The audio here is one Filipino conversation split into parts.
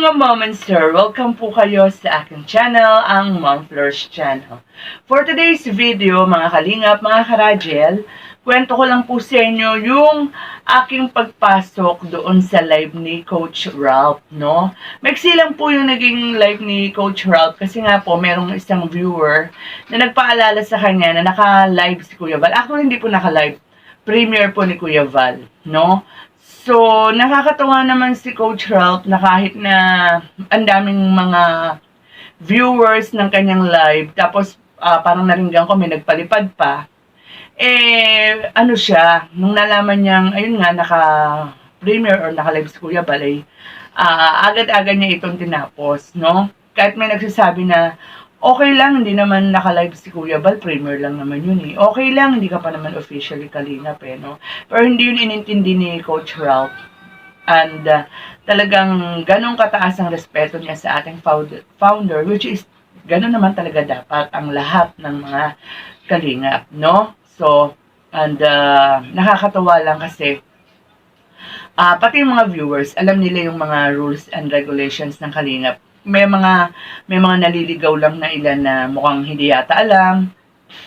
mga Momenter, welcome po kayo sa aking channel, ang Momfleurs Channel. For today's video, mga kalingap, mga karajel, kwento ko lang po sa inyo yung aking pagpasok doon sa live ni Coach Ralph, no? Maiksi lang po yung naging live ni Coach Ralph kasi nga po, merong isang viewer na nagpaalala sa kanya na naka-live si Kuya Val. Ako hindi po naka-live, premiere po ni Kuya Val, no? So, nakakatawa naman si Coach Ralph na kahit na ang daming mga viewers ng kanyang live, tapos parang naringgan ko may nagpalipad pa, ano siya, nung nalaman niyang, ayun nga, naka-premiere or naka-live si Kuya Balay, agad-agad niya itong tinapos, no? Kahit may nagsasabi na, okay lang, hindi naman naka-live si Kuya Bal, premiere lang naman yun eh. Okay lang, hindi ka pa naman officially kalingap eh, no? Pero hindi yun inintindi ni Coach Ralph. And talagang ganong kataas ang respeto niya sa ating founder, which is, ganon naman talaga dapat ang lahat ng mga kalingap, no? So, and nakakatawa lang kasi, pati yung mga viewers, alam nila yung mga rules and regulations ng kalingap. May mga naliligaw lang na ilan na mukhang hindi yata alam.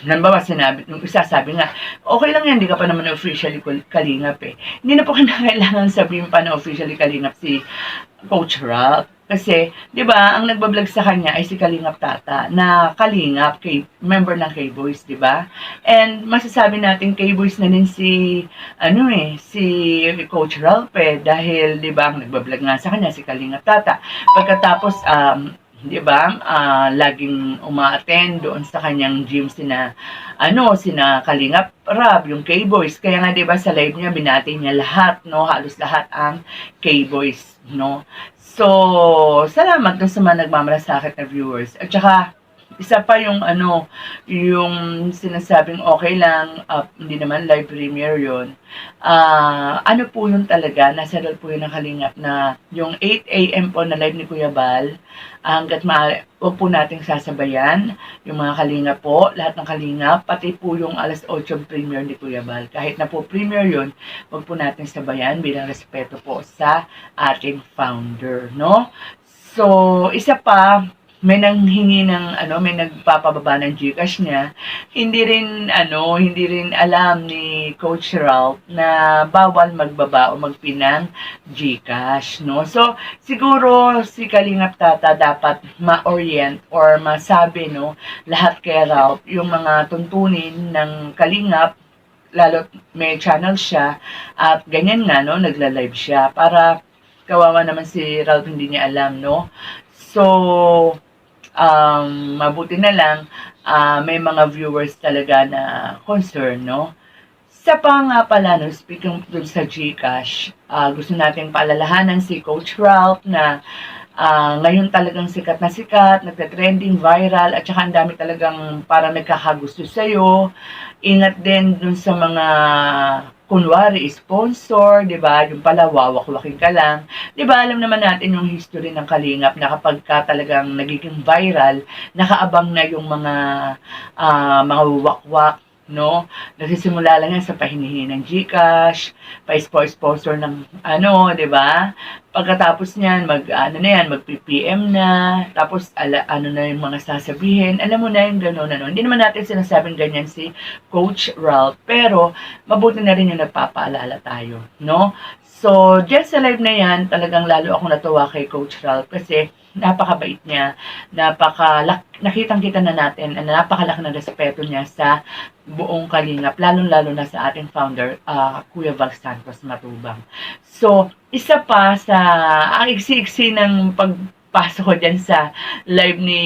Halimbawa, nung isa sabi nga, okay lang yan, hindi ka pa naman officially kalingap eh. Hindi na po kailangan sabihin pa na officially kalingap si Coach Ralph. Kasi, di ba, ang nagbablog sa kanya ay si Kalingap Tata, na kalingap, member ng K-Boys, di ba? And masasabi natin K-Boys na din si Coach Ralph eh, dahil, di ba, ang nagbablog nga sa kanya, si Kalingap Tata. Pagkatapos, di ba, laging uma-attend doon sa kanyang gym sina Kalingap Rab, yung K-Boys. Kaya nga, di ba, sa live niya, binati niya lahat, no, halos lahat ang K-Boys, no. So, salamat dun sa mga nagmamalasakit na viewers. At saka, isa pa yung yung sinasabing okay lang, hindi naman live premiere yun. Ano po yun talaga, nasa role po yun ng kalingap na yung 8 AM po na live ni Kuya Bal, hanggat huwag po nating sasabayan yung mga kalingap po, lahat ng kalingap, pati po yung alas 8 premiere ni Kuya Bal. Kahit na po premiere yun, huwag po nating sabayan bilang respeto po sa ating founder, no? So, isa pa, may nanghingi ng may nagpapababa ng GCash niya. Hindi rin alam ni Coach Ralph na bawal magbaba o magpinang GCash, no? So siguro si Kalingap Tata dapat ma-orient or masabi, no, lahat kay Ralph yung mga tuntunin ng Kalingap, lalo may channel siya at ganyan nga, no, nagla-live siya para kawawa naman si Ralph, hindi niya alam, no? So mabuti na lang, may mga viewers talaga na concern, no? Sa pa nga pala, no, speaking dun sa GCash, gusto nating paalalahanan si Coach Ralph na ngayon talagang sikat na sikat, nagka-trending, viral, at saka ang dami talagang parang nagkakagusto sa'yo. Ingat din dun sa mga kunwari, sponsor, di ba? Yung pala, wawak-wakin ka lang. Di ba, alam naman natin yung history ng kalingap na kapag ka talagang nagiging viral, nakaabang na yung mga wakwak, no? Nagsisimula lang yan sa pahinihin ng GCash, pa-sponsor ng di ba? Pagkatapos niyan, mag-PPM na, tapos na yung mga sasabihin, alam mo na yung gano'n, Hindi naman natin sinasabing ganyan si Coach Ralph, pero mabuti na rin yung nagpapaalala tayo, no? So, dyan sa live na yan, talagang lalo akong natuwa kay Coach Ralph kasi napakabait niya, nakitang-kita na natin, napakalaki ng respeto niya sa buong kalingap, lalong-lalo na sa ating founder, Kuya Val Santos Matubang. So, isa pa sa, ang iksi-iksi ng pagpasok ko dyan sa live ni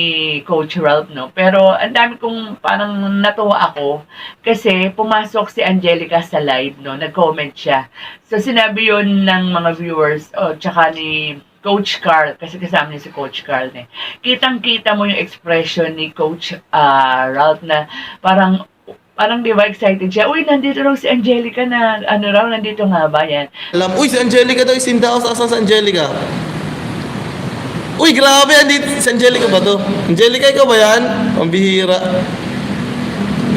Coach Ralph, no? Pero, ang dami kong parang natuwa ako kasi pumasok si Angelica sa live, no? Nag-comment siya. So, sinabi yun ng mga viewers, tsaka ni Coach Carl, kasi kasama niya si Coach Carl eh. Kitang-kita mo yung expression ni Coach Ralph na parang di ba excited siya, uy, nandito raw si Angelica na, nandito nga ba yan? Uy, si Angelica daw, isinda ako sa Angelica. Uy, grabe, andito si Angelica ba to? Angelica, ikaw ba yan? Ang bihira.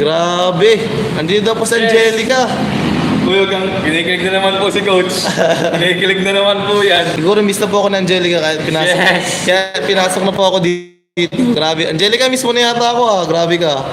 Grabe, andito daw po si Angelica. Uy, huwag kang kinikilig na naman po si Coach. Kinikilig na naman po yan. Siguro miss na po ako ng Angelica kaya pinasok, Yes. kaya pinasok na po ako dito. Grabe. Angelica, miss mo na yata ako ah. Grabe ka.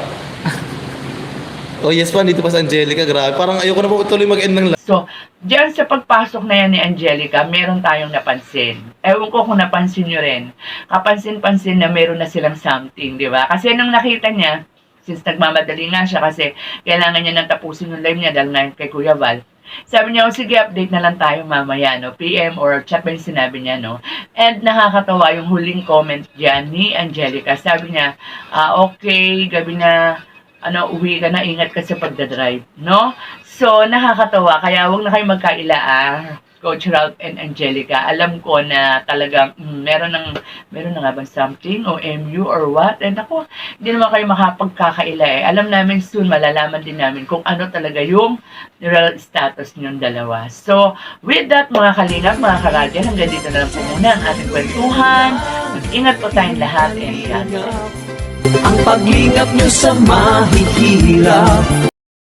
Oh yes pa, dito pa sa Angelica. Grabe. Parang ayoko na po tuloy mag-end ng live. So, diyan sa pagpasok na yan ni Angelica, meron tayong napansin. Ewan ko kung napansin nyo rin. Kapansin-pansin na meron na silang something, di ba? Kasi nung nakita niya, since nagmamadali nga siya kasi kailangan niya nang tapusin yung live niya dahil nga kay Kuya Val, sabi niya, oh, sige, update na lang tayo mamaya, no? PM or chat ba yung sinabi niya, no? And nakakatawa yung huling comment dyan ni Angelica. Sabi niya, okay, gabi na, uwi ka na, ingat ka sa pagdadrive, no? So, nakakatawa. Kaya huwag na kayo magkaila, Coach Ralph and Angelica. Alam ko na talagang meron na nga bang something o MU or what? And ako, hindi naman kayo makapagkakaila eh. Alam namin soon, malalaman din namin kung ano talaga yung real status niyong dalawa. So, with that mga kalingap, mga karadya, hanggang dito na lang po muna ang ating kwentuhan. Mag-ingat po tayong lahat and God bless. Ang paglingap nyo sa mahihirap